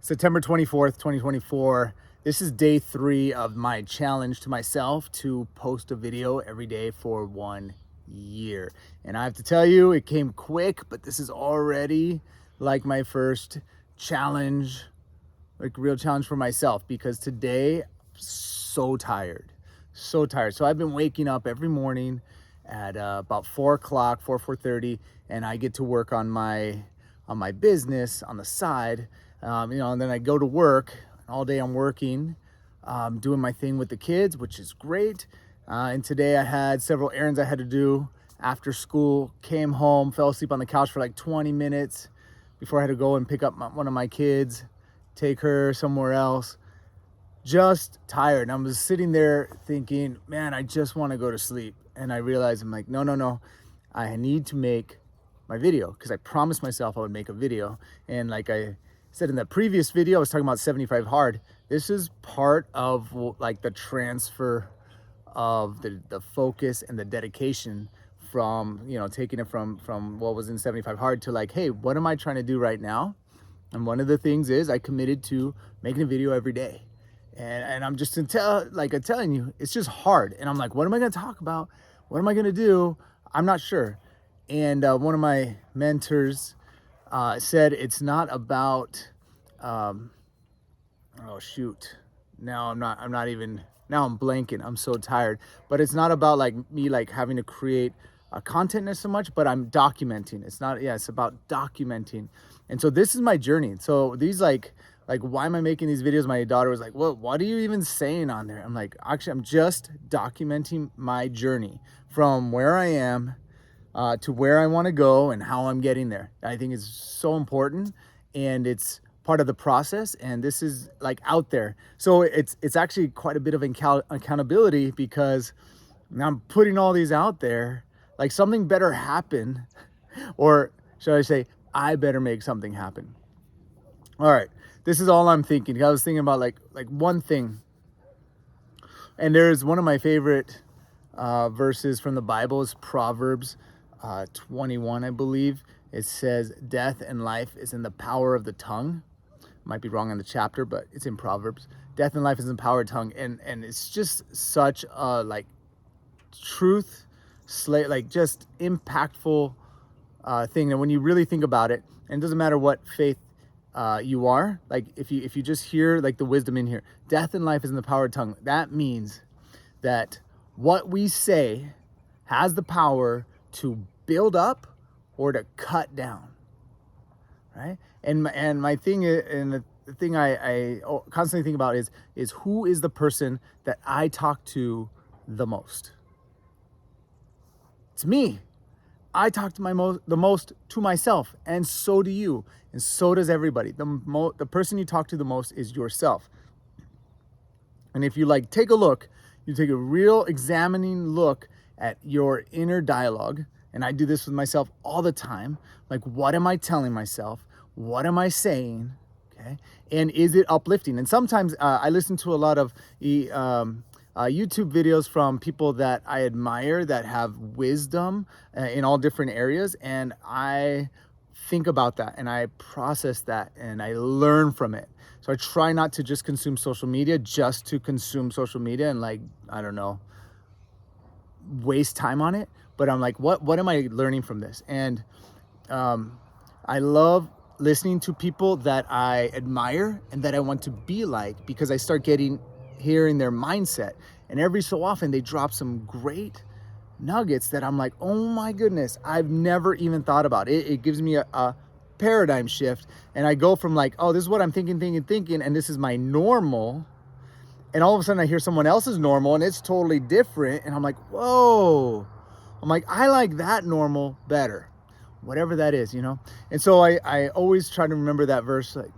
September 24th, 2024. This is day 3 of my challenge to myself to post a video every day for 1 year. And I have to tell you, it came quick, but this is already like my first challenge, like real challenge for myself, because today, so tired. So I've been waking up every morning at about 4 o'clock, 4:30, and I get to work on my business on the side. And then I go to work. All day I'm working, doing my thing with the kids, which is great. And today I had several errands I had to do after school. Came home, fell asleep on the couch for like 20 minutes before I had to go and pick up one of my kids, take her somewhere else. Just tired. And I was sitting there thinking, man, I just want to go to sleep. And I realized I'm like, no. I need to make my video because I promised myself I would make a video. And like I said in the previous video, I was talking about 75 hard. This is part of like the transfer of the focus and the dedication from, taking it from what was in 75 hard to like, hey, what am I trying to do right now? And one of the things is I committed to making a video every day. And I'm just telling you, it's just hard. And I'm like, what am I going to talk about? What am I going to do? I'm not sure. And one of my mentors said it's not about, now I'm blanking. I'm so tired. But it's not about like me like having to create content so much, but I'm documenting. It's about documenting. And so this is my journey. So these like why am I making these videos? My daughter was like, well, what are you even saying on there? I'm like, actually, I'm just documenting my journey from where I am to where I want to go and how I'm getting there. I think it's so important, and it's part of the process, and this is like out there. So it's actually quite a bit of accountability because I'm putting all these out there. Like something better happen, or should I say, I better make something happen. All right, this is all I'm thinking. I was thinking about like one thing, and there's one of my favorite verses from the Bible is Proverbs 21, I believe. It says, death and life is in the power of the tongue. Might be wrong on the chapter, but it's in Proverbs. Death and life is in the power of the tongue. And it's just such a like truth, like just impactful thing. And when you really think about it, and it doesn't matter what faith you are, like if you just hear like the wisdom in here, death and life is in the power of the tongue. That means that what we say has the power to build up or to cut down, right? And my thing is, and the thing I constantly think about is who is the person that I talk to the most? It's me. I talk to the most to myself, and so do you, and so does everybody. The person you talk to the most is yourself. And if you like take a look, you take a real examining look at your inner dialogue, and I do this with myself all the time. Like, what am I telling myself? What am I saying? Okay, and is it uplifting? And sometimes I listen to a lot of YouTube videos from people that I admire that have wisdom in all different areas, and I think about that and I process that and I learn from it. So I try not to just consume social media just to consume social media and like, I don't know, waste time on it. But I'm like, what am I learning from this? And I love listening to people that I admire and that I want to be like, because I start hearing their mindset, and every so often they drop some great nuggets that I'm like, oh my goodness, I've never even thought about it. It gives me a paradigm shift, and I go from like, oh, this is what I'm thinking, and this is my normal, and all of a sudden I hear someone else's normal and it's totally different, and I'm like, whoa. I'm like, I like that normal better, whatever that is, And so I always try to remember that verse, like,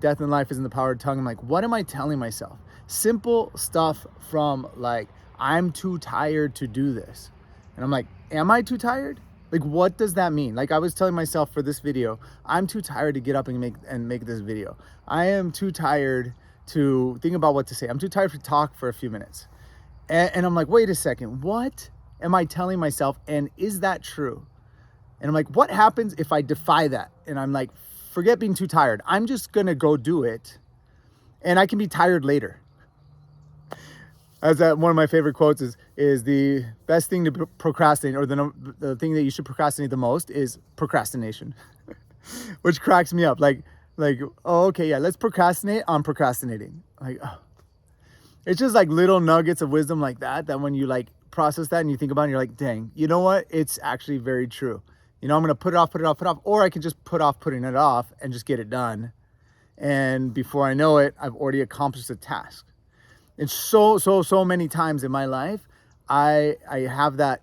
death and life is in the power of the tongue. I'm like, what am I telling myself? Simple stuff from like, I'm too tired to do this. And I'm like, am I too tired? Like, what does that mean? Like, I was telling myself for this video, I'm too tired to get up and make this video. I am too tired to think about what to say. I'm too tired to talk for a few minutes. And I'm like, wait a second, what am I telling myself? And is that true? And I'm like, what happens if I defy that? And I'm like forget being too tired. I'm just gonna go do it, and I can be tired later. As one of my favorite quotes is the best thing to procrastinate, or the thing that you should procrastinate the most is procrastination, which cracks me up. Like, oh, okay, yeah, let's procrastinate on procrastinating. Like, oh. It's just like little nuggets of wisdom like that when you like process that and you think about it, you're like, dang, you know what? It's actually very true. I'm going to put it off, or I can just put off putting it off and just get it done. And before I know it, I've already accomplished the task. And so many times in my life, I have that,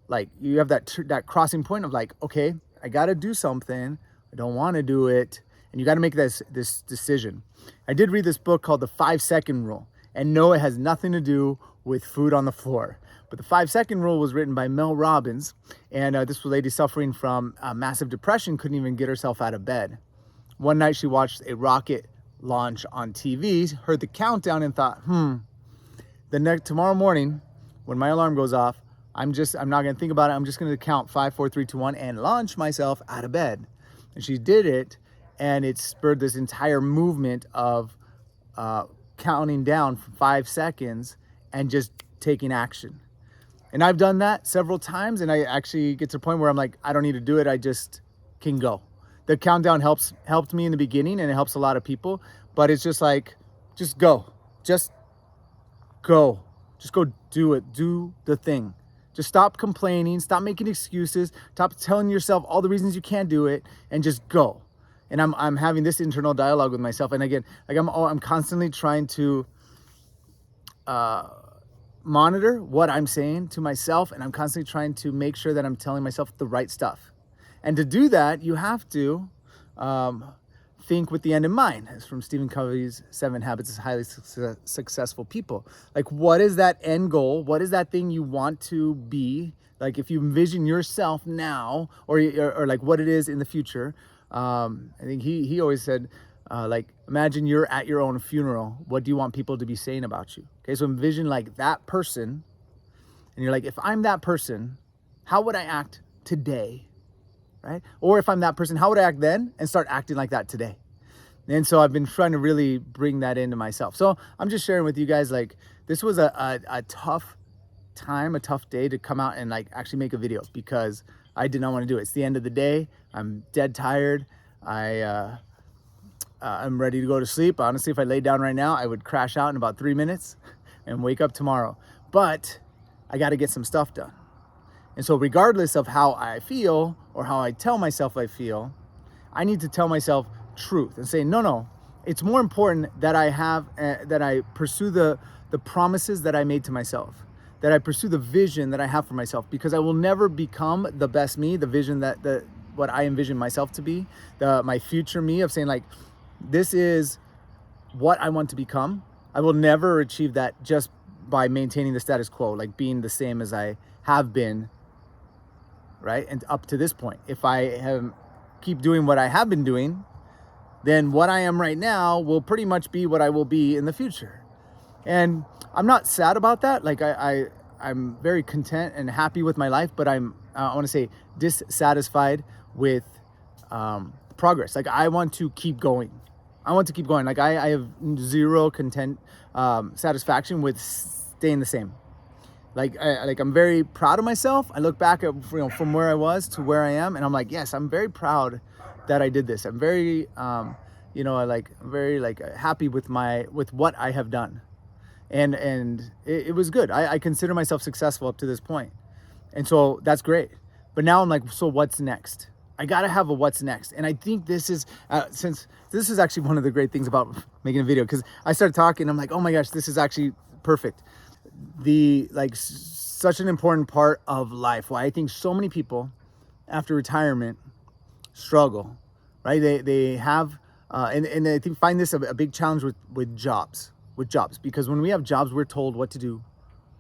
like you have that crossing point of like, okay, I got to do something. I don't want to do it. And you got to make this decision. I did read this book called The 5-Second Rule. And no, it has nothing to do with food on the floor. But the 5-Second Rule was written by Mel Robbins. And this lady suffering from massive depression couldn't even get herself out of bed. One night she watched a rocket launch on TV, heard the countdown and thought, tomorrow morning when my alarm goes off, I'm not going to think about it. I'm just going to count 5, 4, 3, 2, 1 and launch myself out of bed. And she did it. And it spurred this entire movement of counting down for 5 seconds and just taking action. And I've done that several times, and I actually get to the point where I'm like, I don't need to do it. I just can go. The countdown helped me in the beginning, and it helps a lot of people. But it's just like, just go. Just go. Just go do it. Do the thing. Just stop complaining. Stop making excuses. Stop telling yourself all the reasons you can't do it, and just go. And I'm having this internal dialogue with myself. And again, like I'm constantly trying to monitor what I'm saying to myself. And I'm constantly trying to make sure that I'm telling myself the right stuff. And to do that, you have to think with the end in mind. It's from Stephen Covey's 7 Habits of Highly Successful People. Like, what is that end goal? What is that thing you want to be? Like, if you envision yourself now, or like what it is in the future. I think he always said, like, imagine you're at your own funeral. What do you want people to be saying about you? Okay, so envision like that person. And you're like, if I'm that person, how would I act today? Right? Or if I'm that person, how would I act then? And start acting like that today. And so I've been trying to really bring that into myself. So I'm just sharing with you guys, like, this was a tough time, a tough day to come out and like actually make a video, because I did not want to do it. It's the end of the day. I'm dead tired. I'm ready to go to sleep. Honestly, if I laid down right now, I would crash out in about 3 minutes and wake up tomorrow. But I got to get some stuff done. And so regardless of how I feel or how I tell myself I feel, I need to tell myself truth and say, no, it's more important that I pursue the promises that I made to myself, that I pursue the vision that I have for myself, because I will never become the best me, the vision what I envision myself to be, my future me of saying like, this is what I want to become. I will never achieve that just by maintaining the status quo, like being the same as I have been, right? And up to this point, if I keep doing what I have been doing, then what I am right now will pretty much be what I will be in the future. And I'm not sad about that. Like I'm very content and happy with my life, but I want to say dissatisfied with progress. Like I want to keep going. Like I have zero satisfaction with staying the same. Like I'm very proud of myself. I look back at, from where I was to where I am, and I'm like, yes, I'm very proud that I did this. I'm very very happy with what I have done. And it was good. I consider myself successful up to this point. And so that's great. But now I'm like, so what's next? I got to have a what's next. And I think this is, since this is actually one of the great things about making a video, because I started talking, I'm like, oh my gosh, this is actually perfect. Such an important part of life. Why I think so many people after retirement struggle, right? They have, and I think find this a big challenge with jobs, because when we have jobs, we're told what to do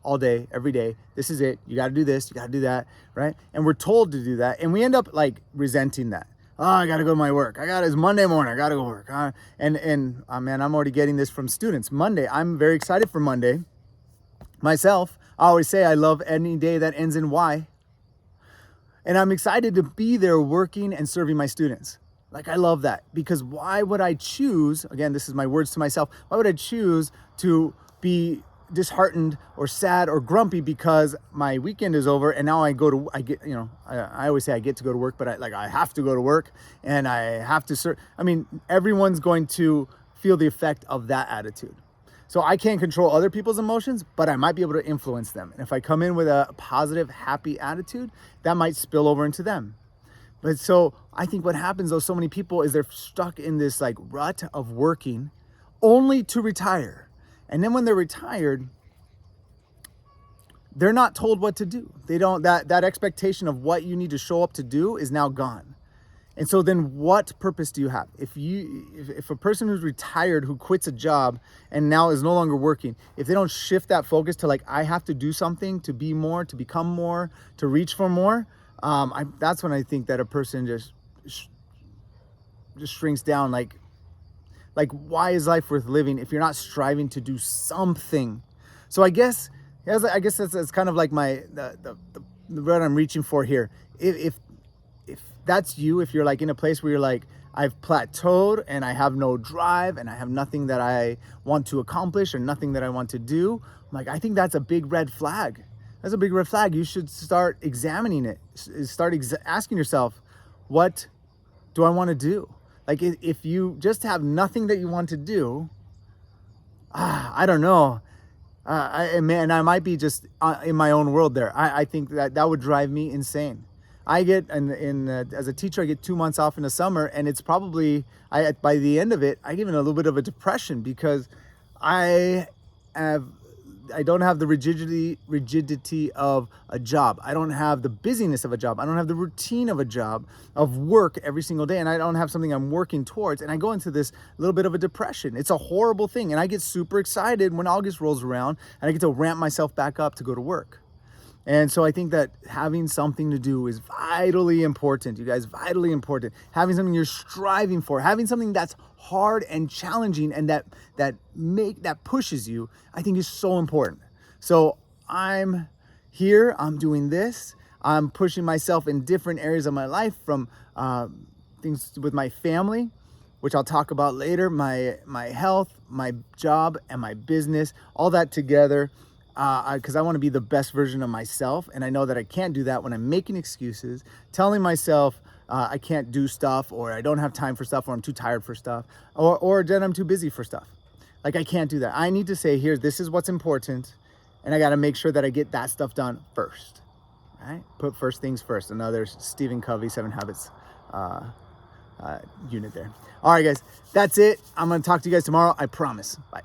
all day, every day. This is it. You got to do this. You got to do that. Right. And we're told to do that. And we end up like resenting that. Oh, I got to go to my work. It's Monday morning. I got to go work. Man, I'm already getting this from students. Monday. I'm very excited for Monday. Myself, I always say I love any day that ends in Y. And I'm excited to be there working and serving my students. Like, I love that, because why would I choose, again, this is my words to myself, why would I choose to be disheartened or sad or grumpy because my weekend is over and now I get, I always say I get to go to work, but I have to go to work and I have to serve. I mean, everyone's going to feel the effect of that attitude. So I can't control other people's emotions, but I might be able to influence them. And if I come in with a positive, happy attitude, that might spill over into them. But so I think what happens though, so many people, is they're stuck in this like rut of working only to retire. And then when they're retired, they're not told what to do. They don't, that expectation of what you need to show up to do is now gone. And so then what purpose do you have? If a person who's retired, who quits a job and now is no longer working, if they don't shift that focus to like, I have to do something to be more, to become more, to reach for more, that's when I think that a person just shrinks down. Like why is life worth living if you're not striving to do something? So I guess that's kind of like the what I'm reaching for here. If that's you, if you're like in a place where you're like, I've plateaued and I have no drive and I have nothing that I want to accomplish or nothing that I want to do, I think that's a big red flag. That's a big red flag. You should start examining it. Start asking yourself, what do I want to do? Like, if you just have nothing that you want to do, I don't know. I might be just in my own world there. I think that would drive me insane. I get, as a teacher, I get 2 months off in the summer, and it's probably, by the end of it, I get in a little bit of a depression because I don't have the rigidity of a job. I don't have the busyness of a job. I don't have the routine of a job, of work every single day, and I don't have something I'm working towards, and I go into this little bit of a depression. It's a horrible thing, and I get super excited when August rolls around, and I get to ramp myself back up to go to work. And so I think that having something to do is vitally important, you guys, vitally important. Having something you're striving for, having something that's hard and challenging and that pushes you, I think is so important. So I'm here, I'm doing this, I'm pushing myself in different areas of my life, from things with my family, which I'll talk about later, my health, my job, and my business, all that together. Because I want to be the best version of myself. And I know that I can't do that when I'm making excuses, telling myself I can't do stuff, or I don't have time for stuff, or I'm too tired for stuff, or then I'm too busy for stuff. Like, I can't do that. I need to say, this is what's important. And I got to make sure that I get that stuff done first. Right? Put first things first. Another Stephen Covey 7 Habits unit there. All right, guys, that's it. I'm going to talk to you guys tomorrow. I promise. Bye.